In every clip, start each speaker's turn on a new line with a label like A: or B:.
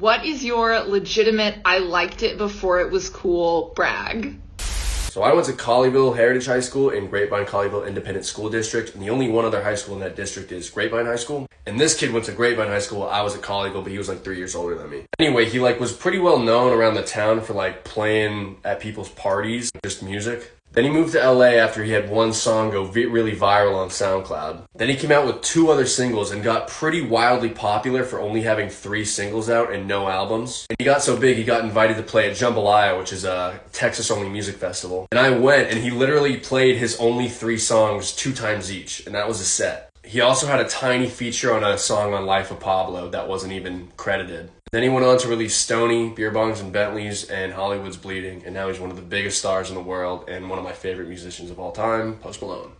A: What is your legitimate I liked it before it was cool brag?
B: So I went to Colleyville Heritage High School in Grapevine Colleyville Independent School District, and the only one other high school in that district is Grapevine High School. And this kid went to Grapevine High School. I was at Colleyville, but he was like 3 years older than me. Anyway, he was pretty well known around the town for playing at people's parties, just music. Then he moved to LA after he had one song go really viral on SoundCloud. Then he came out with 2 other singles and got pretty wildly popular for only having 3 singles out and no albums. And he got so big, he got invited to play at Jambalaya, which is a Texas-only music festival. And I went, and he literally played his only 3 songs 2 times each, and that was a set. He also had a tiny feature on a song on Life of Pablo that wasn't even credited. Then he went on to release Stoney, Beer Bongs and Bentleys, and Hollywood's Bleeding, and now he's one of the biggest stars in the world and one of my favorite musicians of all time, Post Malone.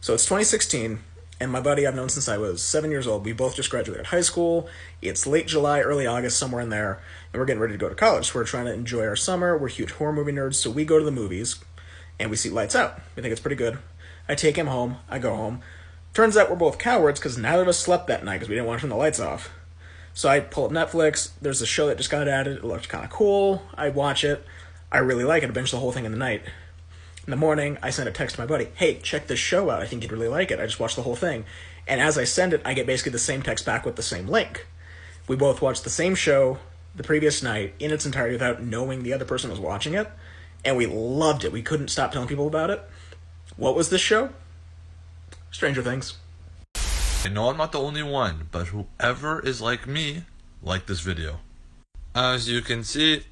C: So it's 2016, and my buddy I've known since I was 7 years old. We both just graduated high school. It's late July, early August, somewhere in there, and we're getting ready to go to college. So we're trying to enjoy our summer. We're huge horror movie nerds, so we go to the movies, and we see Lights Out. We think it's pretty good. I take him home. I go home. Turns out we're both cowards because neither of us slept that night because we didn't want to turn the lights off. So I pull up Netflix. There's a show that just got added. It looked kind of cool. I watch it. I really like it. I binge the whole thing in the night. In the morning, I send a text to my buddy. Hey, check this show out. I think you'd really like it. I just watched the whole thing. And as I send it, I get basically the same text back with the same link. We both watched the same show the previous night in its entirety without knowing the other person was watching it. And we loved it. We couldn't stop telling people about it. What was this show? Stranger Things.
D: I know I'm not the only one, but whoever is like me, like this video. As you can see,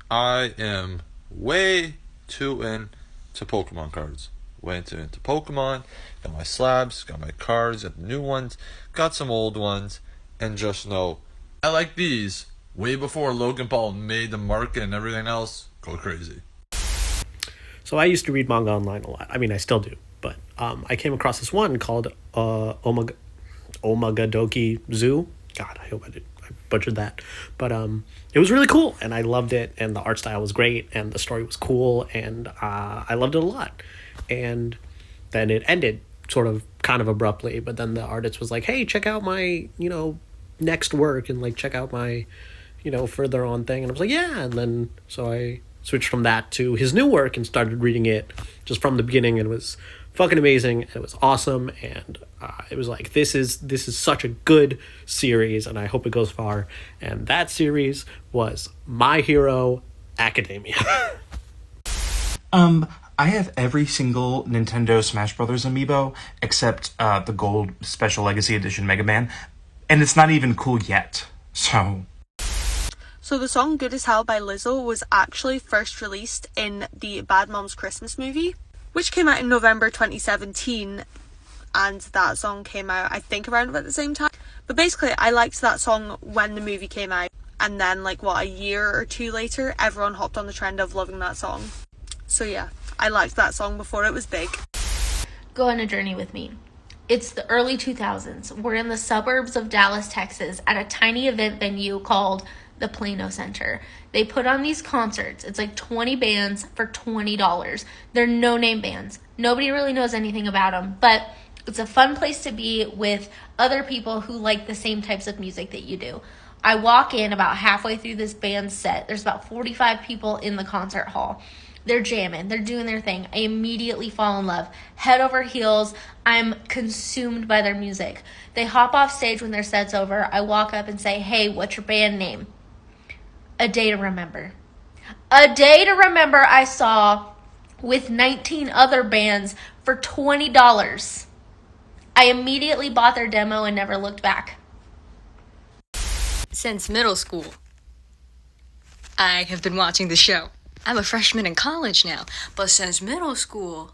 D: I am way too into Pokemon cards. Way too into Pokemon. Got my slabs, got my cards, got the new ones, got some old ones, and just know, I like these way before Logan Paul made the market and everything else go crazy.
E: So I used to read manga online a lot. I mean, I still do. But I came across this one called Omagadoki Zoo. God, I hope I butchered that. But it was really cool, and I loved it, and the art style was great, and the story was cool, and I loved it a lot. And then it ended sort of kind of abruptly, but then the artist was like, hey, check out my, next work, and check out my, further on thing. And I was like, yeah. And then so I switched from that to his new work and started reading it just from the beginning, and it was fucking amazing. It was awesome, and it was like, this is such a good series, and I hope it goes far. And that series was My Hero Academia.
F: I have every single Nintendo Smash Bros. Amiibo except the Gold Special Legacy Edition Mega Man, and it's not even cool yet. So
G: the song Good As Hell by Lizzo was actually first released in the Bad Moms Christmas movie, which came out in November 2017, and that song came out, I think, around about the same time. But basically, I liked that song when the movie came out, and then, a year or 2 later, everyone hopped on the trend of loving that song. So yeah, I liked that song before it was big.
H: Go on a journey with me. It's the early 2000s. We're in the suburbs of Dallas, Texas, at a tiny event venue called the Plano Center. They put on these concerts. It's 20 bands for $20. They're no-name bands. Nobody really knows anything about them, but it's a fun place to be with other people who like the same types of music that you do. I walk in about halfway through this band's set. There's about 45 people in the concert hall. They're jamming. They're doing their thing. I immediately fall in love. Head over heels. I'm consumed by their music. They hop off stage when their set's over. I walk up and say, hey, what's your band name? A Day to Remember. A Day to Remember I saw with 19 other bands for $20. I immediately bought their demo and never looked back.
I: Since middle school, I have been watching the show. I'm a freshman in college now, but since middle school,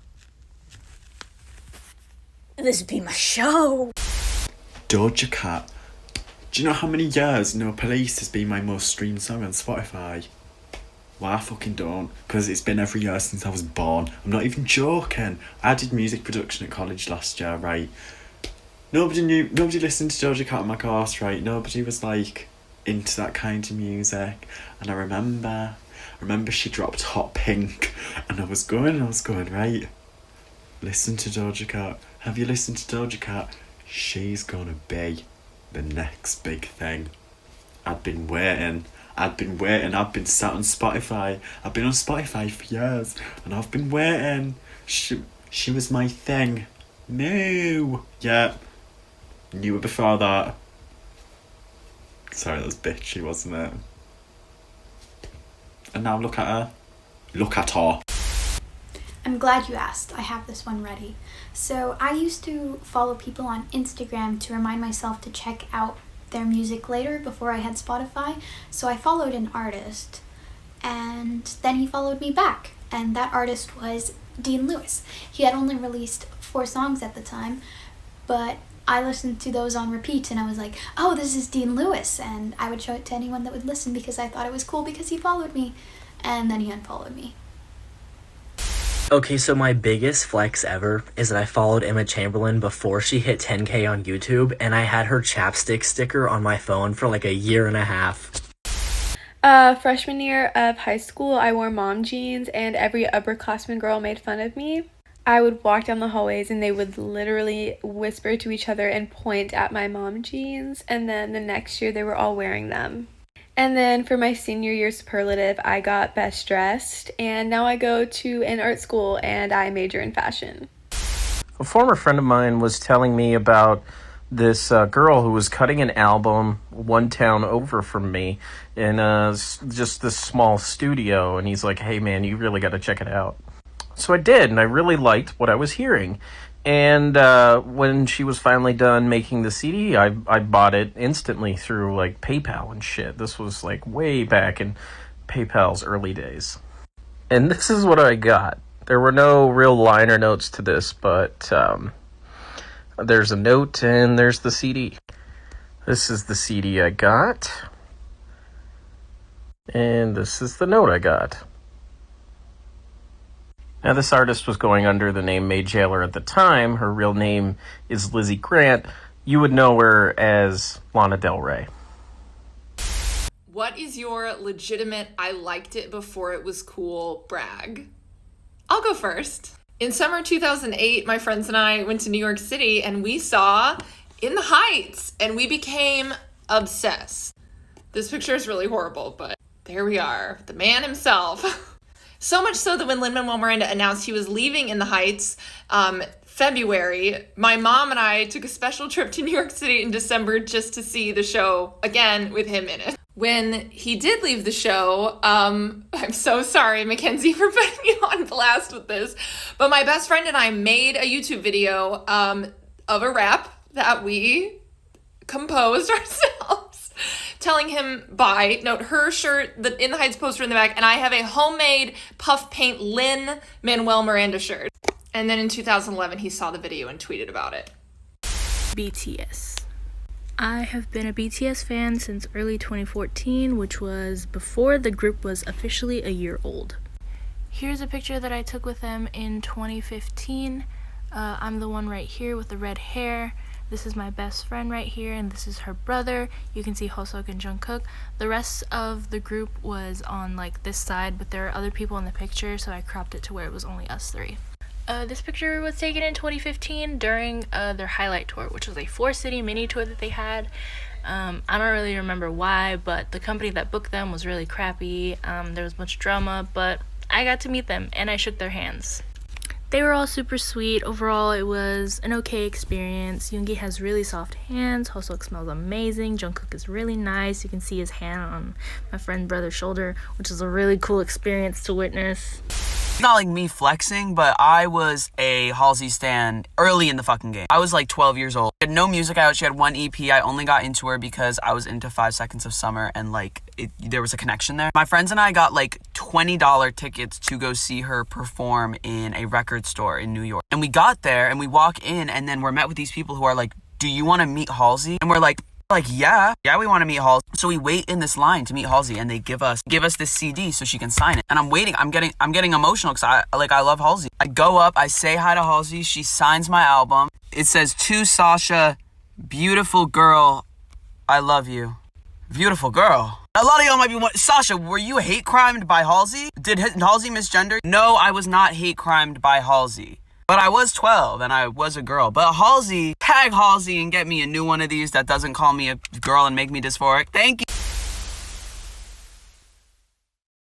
I: this would be my show.
J: Doja Cat. Do you know how many years No Police has been my most streamed song on Spotify? Well, I fucking don't, because it's been every year since I was born. I'm not even joking. I did music production at college last year, right? Nobody listened to Doja Cat on my course, right? Nobody was into that kind of music. And I remember she dropped Hot Pink, and I was going, right? Listen to Doja Cat. Have you listened to Doja Cat? She's gonna be the next big thing. I've been waiting. I've been sat on Spotify. I've been on Spotify for years, and I've been waiting. She was my thing. No. Yeah. Knew her before that. Sorry, that was bitchy, wasn't it? And now look at her. Look at her.
K: I'm glad you asked. I have this one ready. So I used to follow people on Instagram to remind myself to check out their music later before I had Spotify. So I followed an artist, and then he followed me back. And that artist was Dean Lewis. He had only released 4 songs at the time, but I listened to those on repeat, and I was like, oh, this is Dean Lewis, and I would show it to anyone that would listen because I thought it was cool because he followed me, and then he unfollowed me.
L: Okay, so my biggest flex ever is that I followed Emma Chamberlain before she hit 10K on YouTube, and I had her chapstick sticker on my phone for like a year and a half.
M: Freshman year of high school, I wore mom jeans, and every upperclassman girl made fun of me. I would walk down the hallways and they would literally whisper to each other and point at my mom jeans, and then the next year they were all wearing them. And then for my senior year superlative, I got best dressed, and now I go to an art school and I major in fashion.
N: A former friend of mine was telling me about this girl who was cutting an album one town over from me in just this small studio, and he's like, hey man, you really got to check it out. So I did, and I really liked what I was hearing. And when she was finally done making the CD, I bought it instantly through like PayPal and shit. This was like way back in PayPal's early days. And this is what I got. There were no real liner notes to this, but there's a note and there's the CD. This is the CD I got. And this is the note I got. Now, this artist was going under the name May Jailer at the time. Her real name is Lizzie Grant. You would know her as Lana Del Rey.
A: What is your legitimate I liked it before it was cool brag? I'll go first. In summer 2008, my friends and I went to New York City and we saw In the Heights and we became obsessed. This picture is really horrible, but there we are. The man himself. So much so that when Lin-Manuel Miranda announced he was leaving In the Heights, February, my mom and I took a special trip to New York City in December just to see the show again with him in it. When he did leave the show, I'm so sorry, Mackenzie, for putting you on blast with this, but my best friend and I made a YouTube video of a rap that we composed ourselves. Telling him bye, note her shirt, the In the Heights poster in the back, and I have a homemade puff paint Lin-Manuel Miranda shirt. And then in 2011, he saw the video and tweeted about it.
O: BTS. I have been a BTS fan since early 2014, which was before the group was officially a year old. Here's a picture that I took with them in 2015. I'm the one right here with the red hair. This is my best friend right here, and this is her brother. You can see Hoseok and Jungkook. The rest of the group was on like this side, but there are other people in the picture, so I cropped it to where it was only us 3. This picture was taken in 2015 during their highlight tour, which was a 4-city mini tour that they had. I don't really remember why, but the company that booked them was really crappy. There was much drama, but I got to meet them, and I shook their hands. They were all super sweet. Overall, it was an okay experience. Yoongi has really soft hands. Hoseok smells amazing. Jungkook is really nice. You can see his hand on my friend brother's shoulder, which is a really cool experience to witness.
P: Not like me flexing, but I was a Halsey stan early in the fucking game. I was like 12 years old. She had no music out. She had one EP. I only got into her because I was into 5 Seconds of Summer, and like there was a connection there. My friends and I got like $20 tickets to go see her perform in a record store in New York. And we got there and we walk in, and then we're met with these people who are like, do you want to meet Halsey? And we're like, yeah, we want to meet Halsey. So we wait in this line to meet Halsey, and they give us this CD so she can sign it. And I'm waiting. I'm getting emotional because I love Halsey. I go up, I say hi to Halsey. She signs my album. It says, to Sasha, beautiful girl, I love you. Beautiful girl. A lot of y'all might be wondering, Sasha, were you hate crimed by Halsey? Did Halsey misgender? No, I was not hate crimed by Halsey. But I was 12 and I was a girl. But Halsey, tag Halsey and get me a new one of these that doesn't call me a girl and make me dysphoric. Thank you.